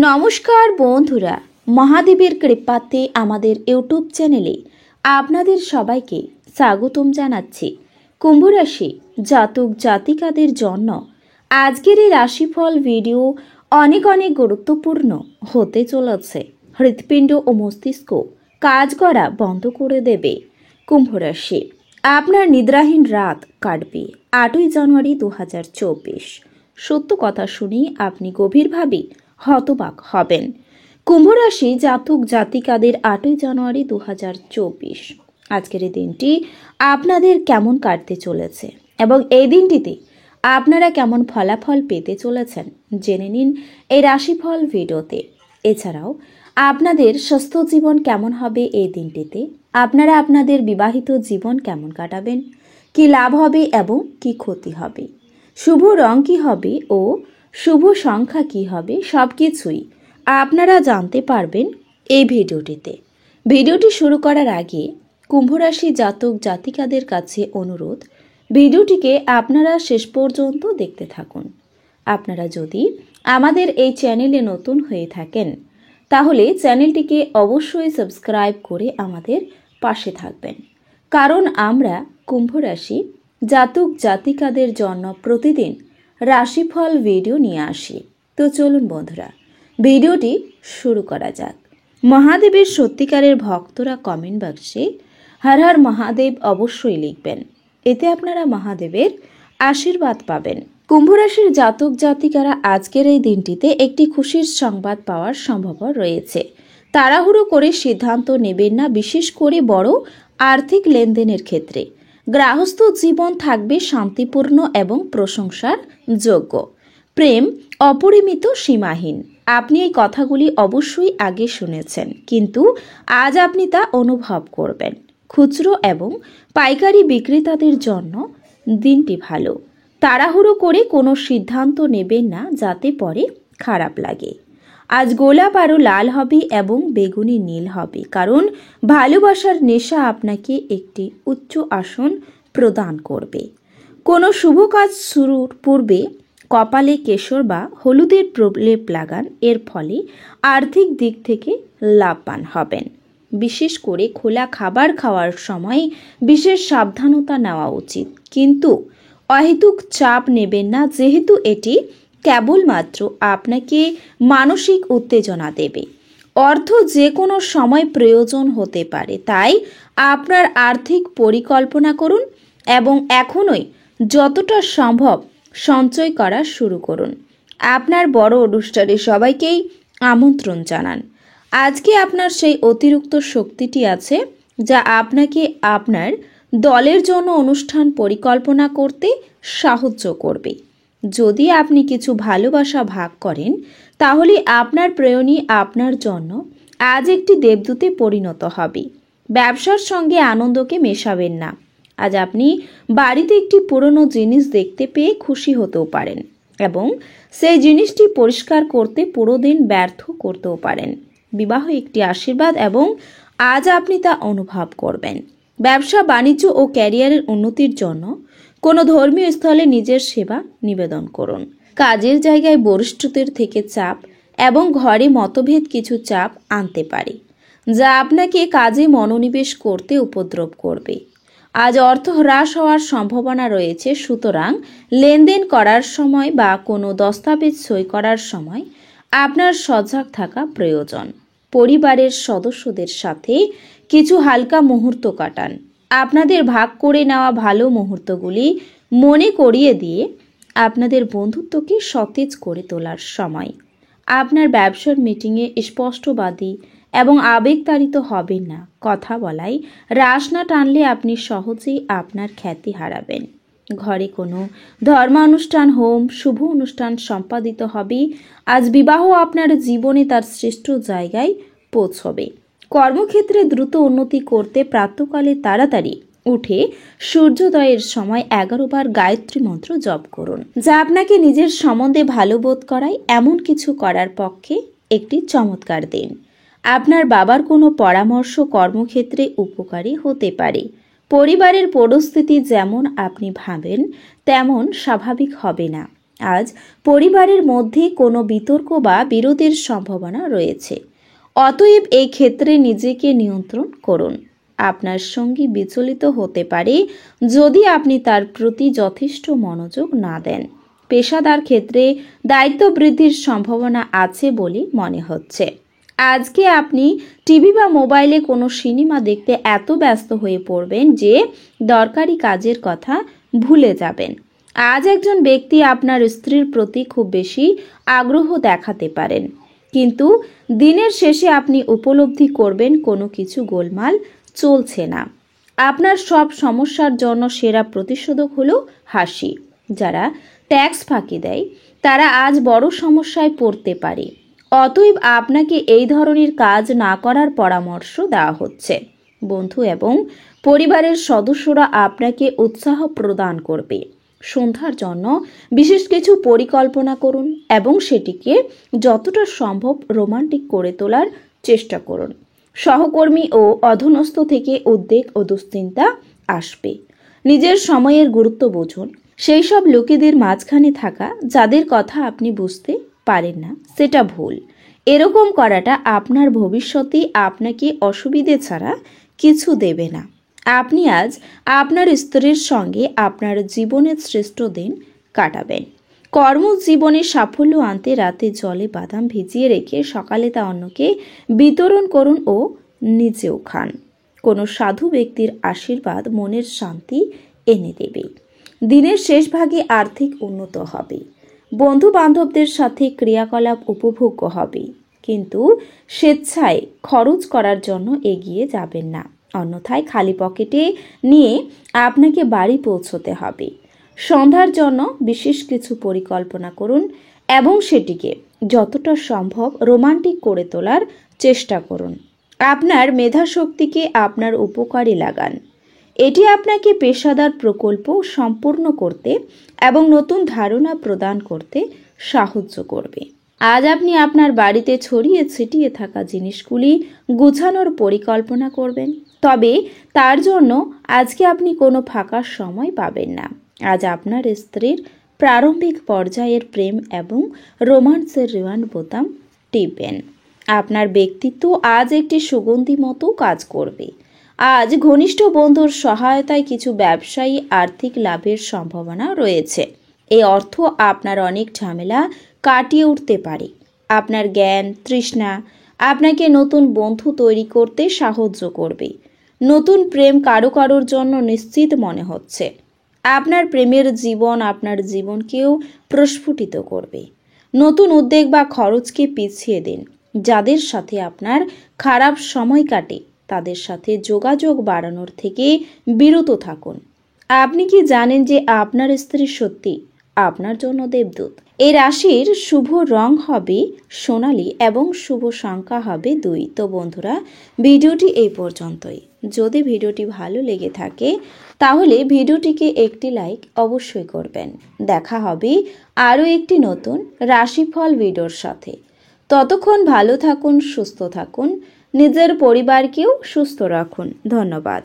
নমস্কার বন্ধুরা, মহাদেবের কৃপাতে আমাদের ইউটিউব চ্যানেলে আপনাদের সবাইকে স্বাগতম জানাচ্ছি। কুম্ভ রাশি জাতক জাতিকাদের জন্য আজকের এই রাশিফল ভিডিও অনেক গুরুত্বপূর্ণ হতে চলেছে। হৃৎপিণ্ড ও মস্তিষ্ক কাজ করা বন্ধ করে দেবে। কুম্ভ রাশি, আপনার নিদ্রাহীন রাত কাটবে 8ই জানুয়ারি 2024। সত্য কথা শুনে আপনি গভীরভাবে হতবাক হবেন। কুম্ভ রাশি জাতক জাতিকাদের 8ই জানুয়ারি 2024 আজকের এই দিনটি আপনাদের কেমন কাটতে চলেছে এবং এই দিনটিতে আপনারা কেমন ফলাফল পেতে চলেছেন জেনে নিন এই রাশিফল ভিডিওতে। এছাড়াও আপনাদের স্বাস্থ্য জীবন কেমন হবে এই দিনটিতে, আপনারা আপনাদের বিবাহিত জীবন কেমন কাটাবেন, কি লাভ হবে এবং কি ক্ষতি হবে, শুভ রং কি হবে ও শুভ সংখ্যা কি হবে, সব কিছুই আপনারা জানতে পারবেন এই ভিডিওটিতে। ভিডিওটি শুরু করার আগে কুম্ভ রাশি জাতক জাতিকাদের কাছে অনুরোধ, ভিডিওটিকে আপনারা শেষ পর্যন্ত দেখতে থাকুন। আপনারা যদি আমাদের এই চ্যানেলে নতুন হয়ে থাকেন তাহলে চ্যানেলটিকে অবশ্যই সাবস্ক্রাইব করে আমাদের পাশে থাকবেন, কারণ আমরা কুম্ভ রাশি জাতক জাতিকাদের জন্য প্রতিদিন রাশিফল ভিডিও নিয়ে আসি। তো চলুন বন্ধুরা, ভিডিওটি শুরু করা যাক। মহাদেবের সত্যিকারের ভক্তরা কমেন্ট বক্সে হর হর মহাদেব অবশ্যই লিখবেন, এতে আপনারা মহাদেবের আশীর্বাদ পাবেন। কুম্ভ রাশির জাতক জাতিকারা আজকের এই দিনটিতে একটি খুশির সংবাদ পাওয়ার সম্ভাবনা রয়েছে। তাড়াহুড়ো করে সিদ্ধান্ত নেবেন না, বিশেষ করে বড় আর্থিক লেনদেনের ক্ষেত্রে। গৃহস্থ জীবন থাকবে শান্তিপূর্ণ এবং প্রশংসার যোগ্য। প্রেম অপরিমিত সীমাহীন। আপনি এই কথাগুলি অবশ্যই আগে শুনেছেন, কিন্তু আজ আপনি তা অনুভব করবেন। খুচরো এবং পাইকারি বিক্রেতাদের জন্য দিনটি ভালো। তাড়াহুড়ো করে কোনো সিদ্ধান্ত নেবেন না যাতে পরে খারাপ লাগে। আজ গোলাপ আরও লাল হবে এবং বেগুনি নীল হবে, কারণ ভালোবাসার নেশা আপনাকে একটি উচ্চ আসন প্রদান করবে। কোনো শুভ কাজ শুরুর পূর্বে কপালে কেশর বা হলুদের প্রলেপ লাগান, এর ফলে আর্থিক দিক থেকে লাভবান হবেন। বিশেষ করে খোলা খাবার খাওয়ার সময় বিশেষ সাবধানতা নেওয়া উচিত, কিন্তু অহেতুক চাপ নেবেন না, যেহেতু এটি কেবলমাত্র আপনাকে মানসিক উত্তেজনা দেবে। অর্থ যে কোনো সময় প্রয়োজন হতে পারে, তাই আপনার আর্থিক পরিকল্পনা করুন এবং এখনই যতটা সম্ভব সঞ্চয় করা শুরু করুন। আপনার বড় অনুষ্ঠানে সবাইকেই আমন্ত্রণ জানান। আজকে আপনার সেই অতিরিক্ত শক্তিটি আছে যা আপনাকে আপনার দলের জন্য অনুষ্ঠান পরিকল্পনা করতে সাহায্য করবে। যদি আপনি কিছু ভালোবাসা ভাগ করেন তাহলে আপনার প্রেয়নী আপনার জন্য আজ একটি দেবদূতে পরিণত হবে। ব্যবসার সঙ্গে আনন্দকে মেশাবেন না। আজ আপনি বাড়িতে একটি পুরনো জিনিস দেখতে পেয়ে খুশি হতেও পারেন এবং সেই জিনিসটি পরিষ্কার করতে পুরো দিন ব্যর্থ করতেও পারেন। বিবাহ একটি আশীর্বাদ এবং আজ আপনি তা অনুভব করবেন। ব্যবসা বাণিজ্য ও ক্যারিয়ারের উন্নতির জন্য কোনো ধর্মীয় স্থলে নিজের সেবা নিবেদন করুন। কাজের জায়গায় বরিষ্ঠদের থেকে চাপ এবং ঘরে মতভেদ কিছু চাপ আনতে পারে, যা আপনাকে কাজে মনোনিবেশ করতে উপদ্রব করবে। আজ অর্থ হ্রাস হওয়ার সম্ভাবনা রয়েছে, সুতরাং লেনদেন করার সময় বা কোনো দস্তাবেজ সই করার সময় আপনার সজাগ থাকা প্রয়োজন। পরিবারের সদস্যদের সাথে কিছু হালকা মুহূর্ত কাটান। আপনাদের ভাগ করে নেওয়া ভালো মুহূর্তগুলি মনে করিয়ে দিয়ে আপনাদের বন্ধুত্বকে সতেজ করে তোলার সময়। আপনার ব্যবসার মিটিংয়ে স্পষ্টবাদী এবং আবেগতাড়িত হবেন না। কথা বলায় রাশ না টানলে আপনি সহজেই আপনার খ্যাতি হারাবেন। ঘরে কোনো ধর্মানুষ্ঠান, হোম, শুভ অনুষ্ঠান সম্পাদিত হবে। আজ বিবাহ আপনার জীবনে তার শ্রেষ্ঠ জায়গায় পৌঁছবে। কর্মক্ষেত্রে দ্রুত উন্নতি করতে প্রাতঃকালে তাড়াতাড়ি উঠে সূর্যোদয়ের সময় 11 বার গায়ত্রী মন্ত্র জপ করুন, যা আপনাকে নিজের সম্বন্ধে ভালো বোধ করায়। এমন কিছু করার পক্ষে একটি চমৎকার দিন। আপনার বাবার কোনো পরামর্শ কর্মক্ষেত্রে উপকারী হতে পারে। পরিবারের পরিস্থিতি যেমন আপনি ভাবেন তেমন স্বাভাবিক হবে না। আজ পরিবারের মধ্যে কোনো বিতর্ক বা বিরোধের সম্ভাবনা রয়েছে। অতএব এই ক্ষেত্রে নিজেকে নিয়ন্ত্রণ করুন। আপনার সঙ্গী বিচলিত হতে পারে যদি আপনি তার প্রতি যথেষ্ট মনোযোগ না দেন। পেশাদার ক্ষেত্রে দায়িত্ব বৃদ্ধির সম্ভাবনা আছে বলে মনে হচ্ছে। আজকে আপনি টিভি বা মোবাইলে কোনো সিনেমা দেখতে এত ব্যস্ত হয়ে পড়বেন যে দরকারি কাজের কথা ভুলে যাবেন। আজ একজন ব্যক্তি আপনার স্ত্রীর প্রতি খুব বেশি আগ্রহ দেখাতে পারেন, কিন্তু দিনের শেষে আপনি উপলব্ধি করবেন কোনো কিছু গোলমাল চলছে না। আপনার সব সমস্যার জন্য সেরা প্রতিষেধক হলো হাসি। যারা ট্যাক্স ফাঁকি দেয় তারা আজ বড় সমস্যায় পড়তে পারে। অতএব আপনাকে এই ধরনের কাজ না করার পরামর্শ দেওয়া হচ্ছে। বন্ধু এবং পরিবারের সদস্যরা আপনাকে উৎসাহ প্রদান করবে। সন্ধ্যার জন্য বিশেষ কিছু পরিকল্পনা করুন এবং সেটিকে যতটা সম্ভব রোমান্টিক করে তোলার চেষ্টা করুন। সহকর্মী ও অধীনস্থ থেকে উদ্বেগ ও দুশ্চিন্তা আসবে। নিজের সময়ের গুরুত্ব বুঝুন। সেই সব লোকেদের মাঝখানে থাকা যাদের কথা আপনি বুঝতে পারেন না, সেটা ভুল। এরকম করাটা আপনার ভবিষ্যতে আপনাকে অসুবিধে ছাড়া কিছু দেবে না। আপনি আজ আপনার স্ত্রীর সঙ্গে আপনার জীবনের শ্রেষ্ঠ দিন কাটাবেন। কর্মজীবনে সাফল্য আনতে রাতে জলে বাদাম ভিজিয়ে রেখে সকালে তা অন্যকে বিতরণ করুন ও নিজেও খান। কোনো সাধু ব্যক্তির আশীর্বাদ মনের শান্তি এনে দেবে। দিনের শেষ ভাগে আর্থিক উন্নত হবে। বন্ধু বান্ধবদের সাথে ক্রিয়াকলাপ উপভোগ্য হবে, কিন্তু স্বেচ্ছায় খরচ করার জন্য এগিয়ে যাবেন না, অন্যথায় খালি পকেটে নিয়ে আপনাকে বাড়ি পৌঁছতে হবে। সন্ধ্যার জন্য বিশেষ কিছু পরিকল্পনা করুন এবং সেটিকে যতটা সম্ভব রোমান্টিক করে তোলার চেষ্টা করুন। আপনার মেধাশক্তিকে আপনার উপকারে লাগান। এটি আপনাকে পেশাদার প্রকল্প সম্পূর্ণ করতে এবং নতুন ধারণা প্রদান করতে সাহায্য করবে। আজ আপনি আপনার বাড়িতে ছড়িয়ে ছিটিয়ে থাকা জিনিসগুলি গুছানোর পরিকল্পনা করবেন, তবে তার জন্য আজকে আপনি কোনো ফাঁকা সময় পাবেন না। আজ আপনার স্ত্রীর প্রারম্ভিক পর্যায়ের প্রেম এবং রোমান্সের রিওয়ান্ড বোতাম টিপবেন। আপনার ব্যক্তিত্ব আজ একটি সুগন্ধি মতো কাজ করবে। আজ ঘনিষ্ঠ বন্ধুর সহায়তায় কিছু ব্যবসায়ী আর্থিক লাভের সম্ভাবনা রয়েছে। এই অর্থ আপনার অনেক ঝামেলা কাটিয়ে উঠতে পারে। আপনার জ্ঞান তৃষ্ণা আপনাকে নতুন বন্ধু তৈরি করতে সাহায্য করবে। নতুন প্রেম কারোর জন্য নিশ্চিত মনে হচ্ছে। আপনার প্রেমের জীবন আপনার জীবনকেও প্রস্ফুটিত করবে। নতুন উদ্যোগ বা খরচকে পিছিয়ে দিন। যাদের সাথে আপনার খারাপ সময় কাটে তাদের সাথে যোগাযোগ বাড়ানোর থেকে বিরত থাকুন। আপনি কি জানেন যে আপনার স্ত্রী সত্যি আপনার জন্য দেবদূত? এই রাশির শুভ রং হবে সোনালী এবং শুভ সংখ্যা হবে 2। তো বন্ধুরা, ভিডিওটি এই পর্যন্তই। যদি ভিডিওটি ভালো লেগে থাকে তাহলে ভিডিওটিকে একটি লাইক অবশ্যই করবেন। দেখা হবে আরও একটি নতুন রাশিফল ভিডিওর সাথে। ততক্ষণ ভালো থাকুন, সুস্থ থাকুন, নিজের পরিবারকেও সুস্থ রাখুন। ধন্যবাদ।